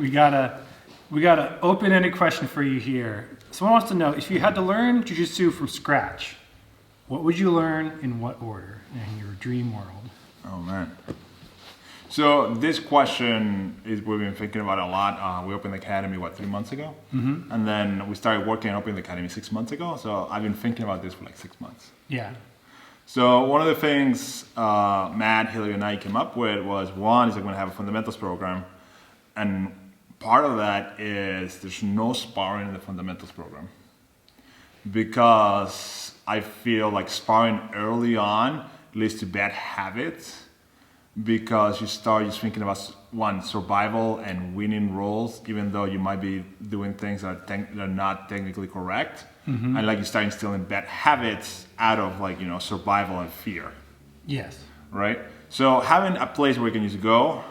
we got a open-ended question for you here. Someone wants to know, if you had to learn Jiu-Jitsu from scratch, what would you learn in what order in your dream world? Oh man. So this question is we've been thinking about a lot. We opened the academy 3 months ago, and then we started working on opening the academy 6 months ago. So I've been thinking about this for 6 months. Yeah. So one of the things Matt, Hilary, and I came up with was one is I'm going to have a fundamentals program, and part of that is there's no sparring in the fundamentals program because I feel like sparring early on leads to bad habits because you start just thinking about one, survival and winning roles, even though you might be doing things that are not technically correct. And you start instilling bad habits out of survival and fear. Yes. Right? So having a place where you can just go,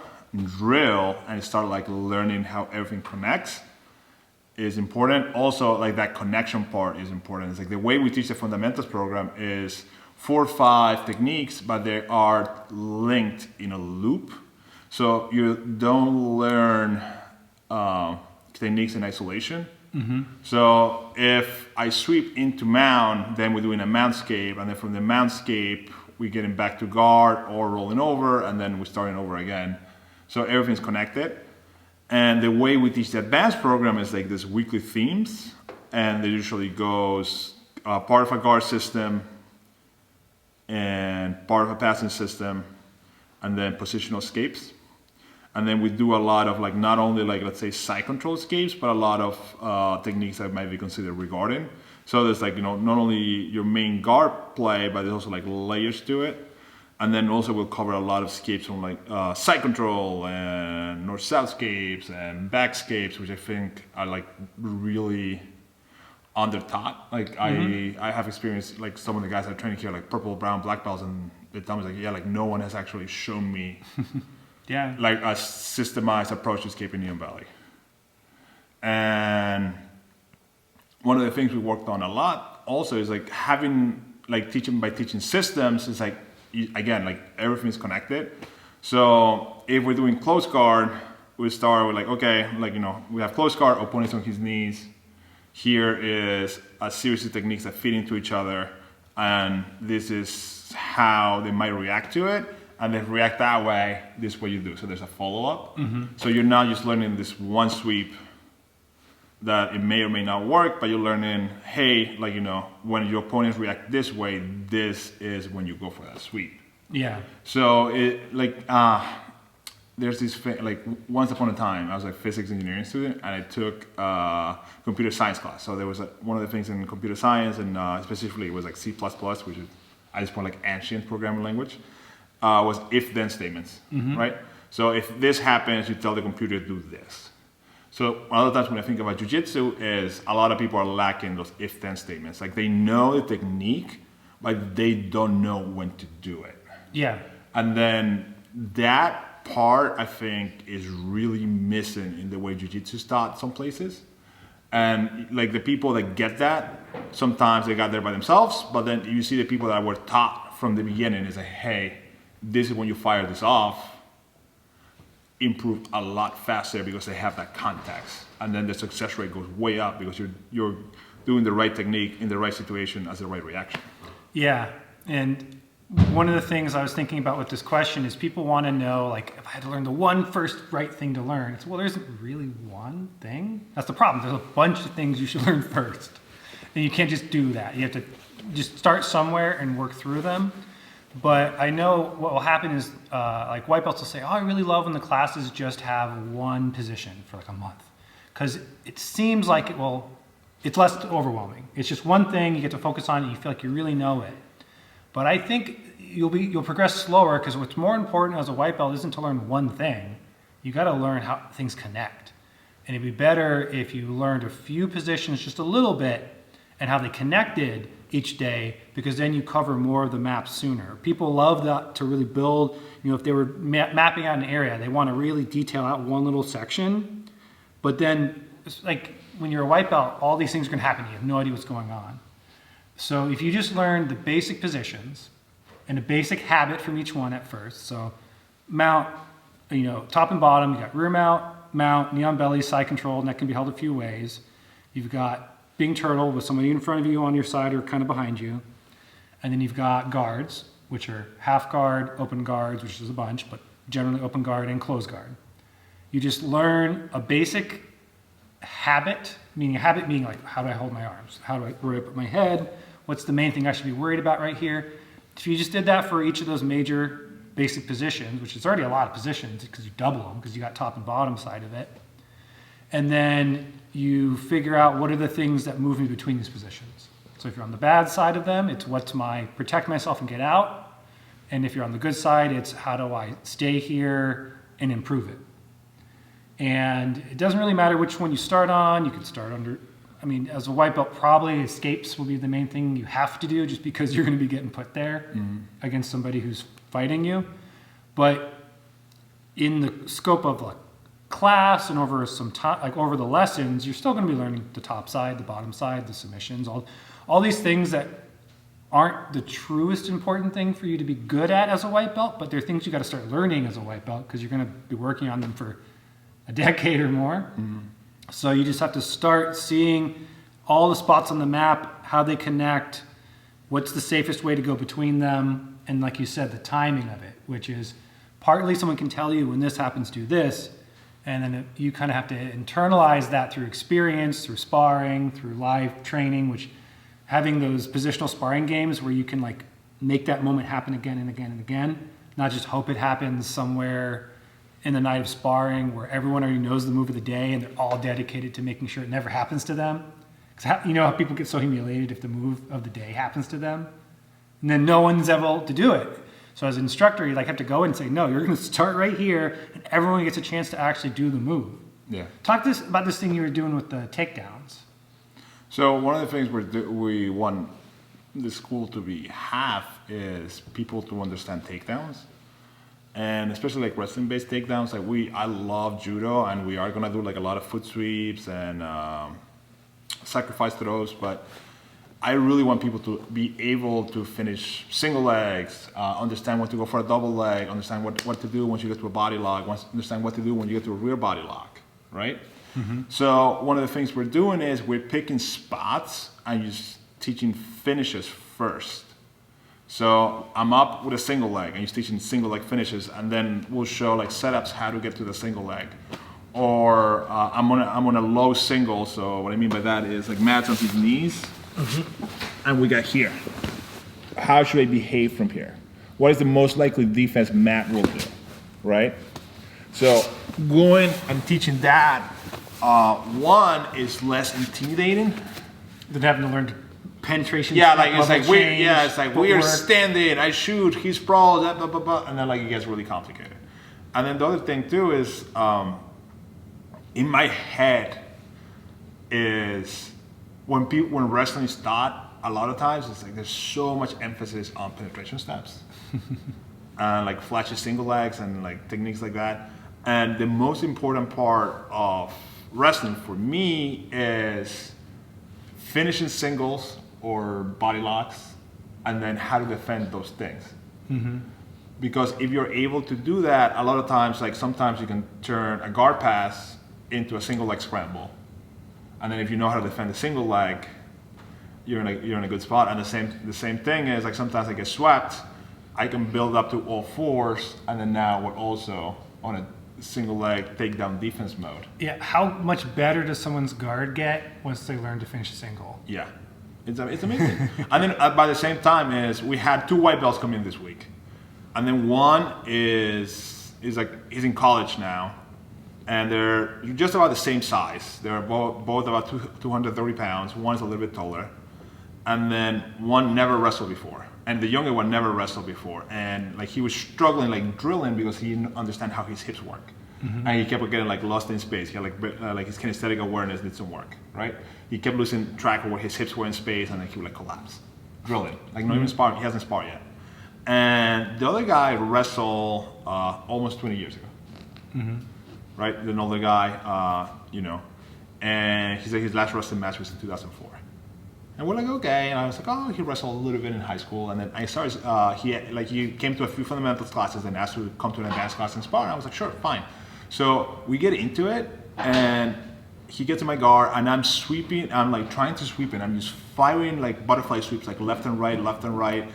drill, and start learning how everything connects is important. Also, that connection part is important. It's the way we teach the fundamentals program is 4 or 5 techniques, but they are linked in a loop. So you don't learn techniques in isolation. So if I sweep into mount, then we're doing a mountscape, and then from the mountscape, we're getting back to guard or rolling over, and then we're starting over again. So everything's connected. And the way we teach the advanced program is this weekly themes, and it usually goes part of a guard system, and part of a passing system, and then positional escapes. And then we do a lot of not only let's say side control escapes, but a lot of techniques that might be considered regarding. So there's not only your main guard play, but there's also layers to it. And then also we'll cover a lot of escapes from side control and north-south escapes and back escapes, which I think are really under taught. I have experienced some of the guys that are training here purple, brown, black belts, and they tell me no one has actually shown me yeah, a systemized approach to escaping knee and belly. And one of the things we worked on a lot also is having teaching systems is again everything's connected. So if we're doing close guard, we start with we have close guard, opponents on his knees. Here is a series of techniques that fit into each other, and this is how they might react to it. And if react that way, this is what you do. So there's a follow-up. So you're not just learning this one sweep that it may or may not work, but you're learning, hey, when your opponents react this way, this is when you go for that sweep. Yeah. So it there's this once upon a time I was a physics engineering student, and I took a computer science class. So there was one of the things in computer science, and specifically it was C++, which is at this point ancient programming language, was if-then statements, right? So if this happens, you tell the computer to do this. So a lot of times when I think about jiu-jitsu is a lot of people are lacking those if-then statements. They know the technique, but they don't know when to do it. Yeah. And then that part, I think, is really missing in the way jiu-jitsu is taught some places. And the people that get that, sometimes they got there by themselves, but then you see the people that were taught from the beginning is hey, this is when you fire this off, improve a lot faster because they have that context. And then the success rate goes way up because you're doing the right technique in the right situation as the right reaction. Yeah, and one of the things I was thinking about with this question is people want to know, if I had to learn the one first right thing to learn, it's, well, there isn't really one thing. That's the problem. There's a bunch of things you should learn first. And you can't just do that. You have to just start somewhere and work through them. But I know what will happen is, white belts will say, oh, I really love when the classes just have one position for a month. Because it seems like it's less overwhelming. It's just one thing, you get to focus on it, you feel like you really know it. But I think you'll progress slower because what's more important as a white belt isn't to learn one thing. You got to learn how things connect. And it'd be better if you learned a few positions just a little bit and how they connected each day, because then you cover more of the map sooner. People love that to really build, if they were mapping out an area, they want to really detail out one little section. But then it's when you're a white belt, all these things are going to happen. You have no idea what's going on. So if you just learn the basic positions and a basic habit from each one at first. So mount, top and bottom, you got rear mount, mount, knee on belly, side control, and that can be held a few ways. You've got being turtle with somebody in front of you on your side or kind of behind you. And then you've got guards, which are half guard, open guards, which is a bunch, but generally open guard and closed guard. You just learn a basic habit meaning like, how do I hold my arms? Where do I put my head? What's the main thing I should be worried about right here? If you just did that for each of those major basic positions, which is already a lot of positions because you double them because you got top and bottom side of it. And then you figure out what are the things that move me between these positions. So if you're on the bad side of them, it's what's my protect myself and get out. And if you're on the good side, it's how do I stay here and improve it. And it doesn't really matter which one you start on. You can start under, as a white belt, probably escapes will be the main thing you have to do just because you're going to be getting put there against somebody who's fighting you. But in the scope of like class and over some time, like over the lessons, you're still going to be learning the top side, the bottom side, the submissions, all these things that aren't the truest important thing for you to be good at as a white belt, but they're things you got to start learning as a white belt because you're going to be working on them for a decade or more. So you just have to start seeing all the spots on the map, how they connect, what's the safest way to go between them, and like you said, the timing of it, which is partly someone can tell you when this happens, do this, and then you kind of have to internalize that through experience, through sparring, through live training, which having those positional sparring games where you can like make that moment happen again and again and again, not just hope it happens somewhere in the night of sparring where everyone already knows the move of the day and they're all dedicated to making sure it never happens to them. Because you know how people get so humiliated if the move of the day happens to them? And then no one's able to do it. So as an instructor, you like have to go and say, no, you're going to start right here and everyone gets a chance to actually do the move. Yeah. Talk about this thing you were doing with the takedowns. So one of the things we want the school to have is people to understand takedowns. And especially like wrestling-based takedowns, I love judo, and we are gonna do like a lot of foot sweeps and sacrifice throws. But I really want people to be able to finish single legs, understand when to go for a double leg, understand what to do once you get to a body lock, understand what to do when you get to a rear body lock, right? So one of the things we're doing is we're picking spots and just teaching finishes first. So I'm up with a single leg and you're teaching single leg finishes, and then we'll show like setups how to get to the single leg. Or I'm on a low single, so what I mean by that is like Matt's on his knees, and we got here. How should I behave from here? What is the most likely defense Matt will do, right? So going and teaching that, one is less intimidating. Than having to learn penetration. Yeah, like it's like we are standing, I shoot, he sprawls, blah, blah, blah, and then like it gets really complicated. And then the other thing too is, in my head is when wrestling is taught, a lot of times it's like there's so much emphasis on penetration steps and like flashy single legs and like techniques like that. And the most important part of wrestling for me is finishing singles or body locks, and then how to defend those things. Because if you're able to do that, a lot of times, like sometimes you can turn a guard pass into a single leg scramble, and then if you know how to defend a single leg, you're in a good spot. And the same thing is like sometimes I get swept, I can build up to all fours, and then now we're also on a single leg takedown defense mode. Yeah, how much better does someone's guard get once they learn to finish a single? Yeah, it's amazing. And then by the same time is we had 2 white belts come in this week, and then one is like he's in college now, and they're just about the same size. They're both about 230 pounds. One is a little bit taller, and then one never wrestled before. And the younger one never wrestled before, and like he was struggling, like drilling, because he didn't understand how his hips work, and he kept getting like lost in space. He had like his kinesthetic awareness did some work, right? He kept losing track of where his hips were in space, and then he would like collapse, drilling, like not even sparring. He hasn't sparred yet. And the other guy wrestled almost 20 years ago, right? The older guy, and he said his last wrestling match was in 2004. And we're like, okay. And I was like, oh, he wrestled a little bit in high school. And then I started, he came to a few fundamentals classes and asked to come to an advanced class and spar. And I was like, sure, fine. So we get into it, and he gets in my guard, and I'm sweeping. I'm like trying to sweep it. I'm just firing like butterfly sweeps, like left and right.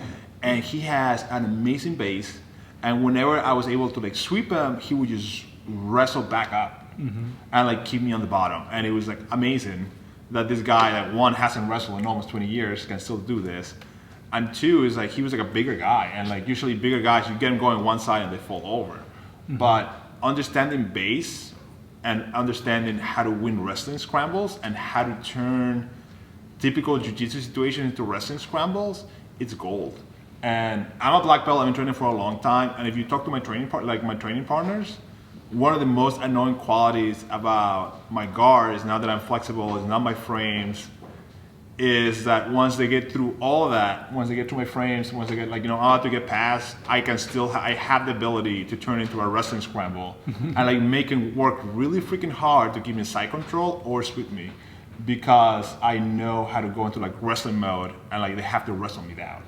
And he has an amazing base. And whenever I was able to like sweep him, he would just wrestle back up and like keep me on the bottom. And it was like amazing that this guy that one hasn't wrestled in almost 20 years can still do this. And two is like he was like a bigger guy, and like usually bigger guys, you get them going one side and they fall over. But understanding base and understanding how to win wrestling scrambles and how to turn typical jiu-jitsu situations into wrestling scrambles, it's gold. And I'm a black belt. I've been training for a long time. And if you talk to my training partners, one of the most annoying qualities about my guard is now that I'm flexible, is not my frames, is that once they get through all of that, once they get to my frames, once they get all to get past, I can still I have the ability to turn into a wrestling scramble and like make it work really freaking hard to give me side control or sweep me, because I know how to go into like wrestling mode and like they have to wrestle me down.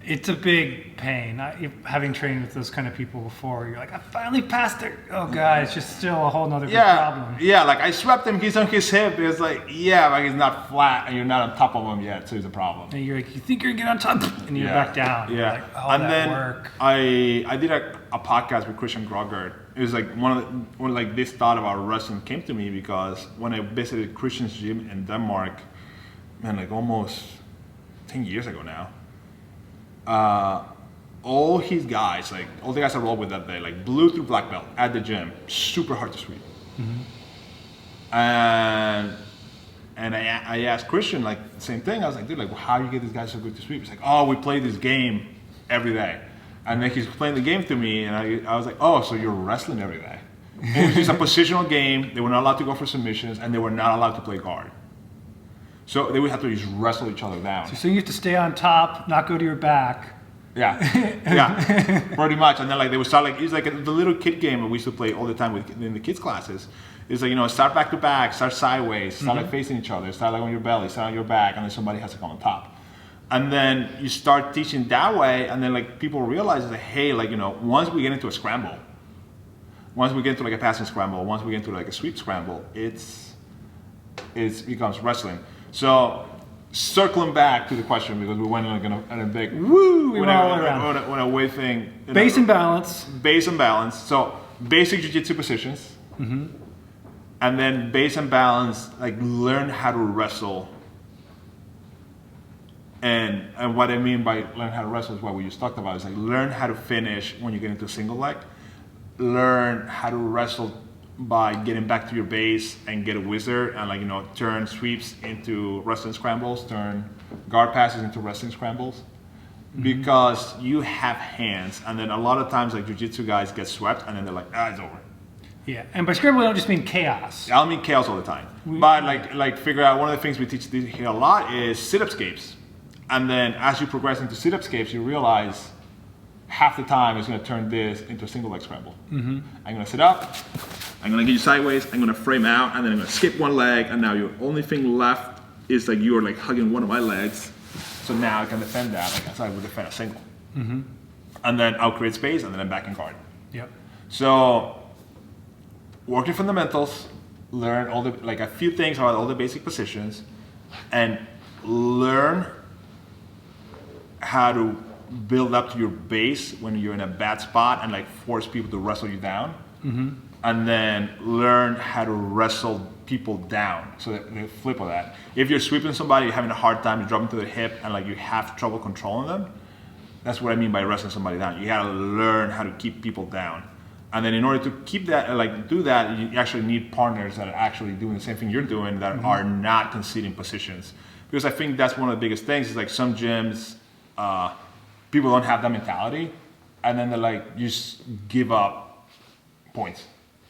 It's a big pain. Having trained with those kind of people before, you're like, I finally passed it. Oh God, it's just still a whole nother big problem. Yeah, like I swept him, he's on his hip. It's like, yeah, like he's not flat and you're not on top of him yet, so it's a problem. And you're like, you think you're gonna get on top, and you're back down. Yeah. You're like, oh, and that then work. I did a podcast with Christian Grogert. It was like when like this thought about wrestling came to me, because when I visited Christian's gym in Denmark, man, like almost 10 years ago now. All his guys, like all the guys I rolled with that day, like blue through black belt at the gym, super hard to sweep. And I asked Christian like the same thing. I was like, dude, like how do you get these guys so good to sweep? He's like, oh, we play this game every day. And then he's playing the game to me, and I was like, oh, so you're wrestling every day. And it was just a positional game. They were not allowed to go for submissions, and they were not allowed to play guard. So they would have to just wrestle each other down. So you have to stay on top, not go to your back. Yeah, yeah, pretty much. And then like they would start like, it's like the little kid game that we used to play all the time in the kids classes. It's like, start back to back, start sideways, start like facing each other, start like on your belly, start on your back, and then somebody has to come on top. And then you start teaching that way, and then like people realize that, hey, like, once we get into a scramble, once we get into like a passing scramble, once we get into like a sweep scramble, it becomes wrestling. So circling back to the question, because we went like in a big we went all around on a way thing. Base and balance. Base and balance. So basic jiu-jitsu positions, and then base and balance, like learn how to wrestle. And what I mean by learn how to wrestle is what we just talked about. Is like learn how to finish when you get into a single leg. Learn how to wrestle by getting back to your base and get a wizard and like turn sweeps into wrestling scrambles, turn guard passes into wrestling scrambles, because you have hands. And then a lot of times like jiu-jitsu guys get swept and then they're like, it's over. Yeah, and by scramble, I don't just mean chaos. I don't mean chaos all the time, but like figure out, one of the things we teach here a lot is sit-up scapes. And then as you progress into sit-up scapes, you realize half the time it's going to turn this into a single leg scramble. I'm going to sit up, I'm going to get you sideways, I'm going to frame out, and then I'm going to skip one leg, and now your only thing left is like you're like hugging one of my legs. So now I can defend that like as I would defend a single. And then I'll create space, and then I'm back in guard. Yep. So work your fundamentals, learn all the like a few things about all the basic positions, and learn how to build up to your base when you're in a bad spot and like force people to wrestle you down. And then learn how to wrestle people down. So the flip of that. If you're sweeping somebody, you're having a hard time, you're dropping to the hip and like you have trouble controlling them, that's what I mean by wrestling somebody down. You gotta learn how to keep people down. And then in order to keep that, like do that, you actually need partners that are actually doing the same thing you're doing, that are not conceding positions. Because I think that's one of the biggest things is like some gyms, people don't have that mentality, and then they're like, you just give up points.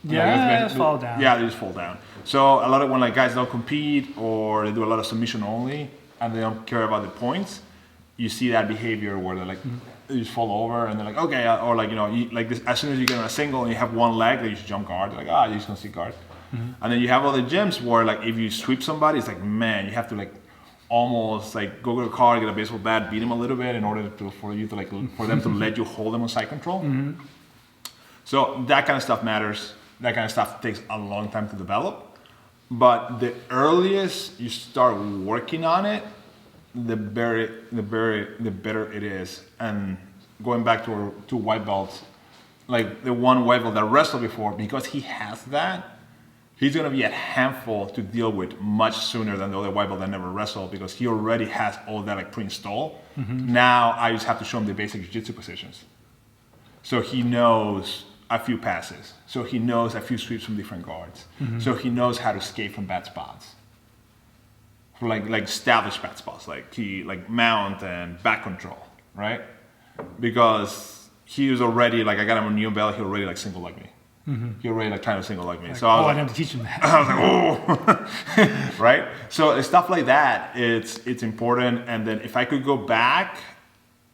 Yeah, like, fall down. Yeah, they just fall down. So a lot of when like guys don't compete or they do a lot of submission only and they don't care about the points, you see that behavior where they're like, they just fall over and they're like, okay, or like like this, as soon as you get on a single and you have one leg, they just jump guard. They're like, you're just gonna see guard. And then you have other gyms where like if you sweep somebody, it's like, man, you have to like almost like go to the car, get a baseball bat, beat them a little bit in order for them to let you hold them on side control. So that kind of stuff matters. that kind of stuff takes a long time to develop. But the earliest you start working on it, the better it is. And going back to white belts, like the one white belt that wrestled before, because he has that, he's going to be a handful to deal with much sooner than the other white belt that never wrestled, because he already has all that like pre-installed. Now I just have to show him the basic jiu-jitsu positions. So he knows a few passes. So he knows a few sweeps from different guards. So he knows how to escape from bad spots. For like established bad spots, like mount and back control, right? Because he was already, like, I got him a new belt, he already like single leg me. He already like kind of single leg me. So I was I like, have to teach him that. I was like, oh, right? So stuff like that, it's important. And then if I could go back,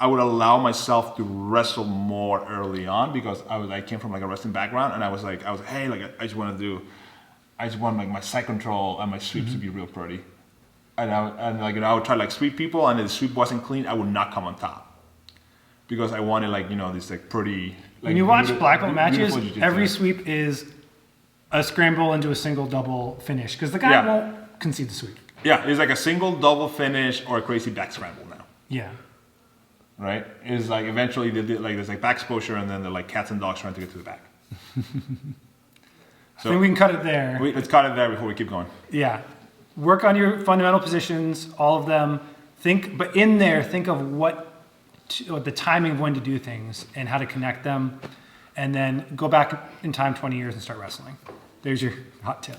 I would allow myself to wrestle more early on, because I came from like a wrestling background, and I was like, hey, like I just want like my side control and my sweeps to be real pretty. And I would try like sweep people, and if the sweep wasn't clean, I would not come on top, because I wanted like, this like pretty. Like, When you watch black belt matches, jiu-jitsu. every sweep is a scramble into a single double finish, because the guy won't concede the sweep. Yeah, it's like a single double finish or a crazy back scramble now. Yeah. Right? It's like eventually there's like back exposure, and then they're like cats and dogs trying to get to the back. So I think we can cut it there. Let's cut it there before we keep going. Yeah. Work on your fundamental positions, all of them. But in there, think of the timing of when to do things and how to connect them. And then go back in time 20 years and start wrestling. There's your hot tip.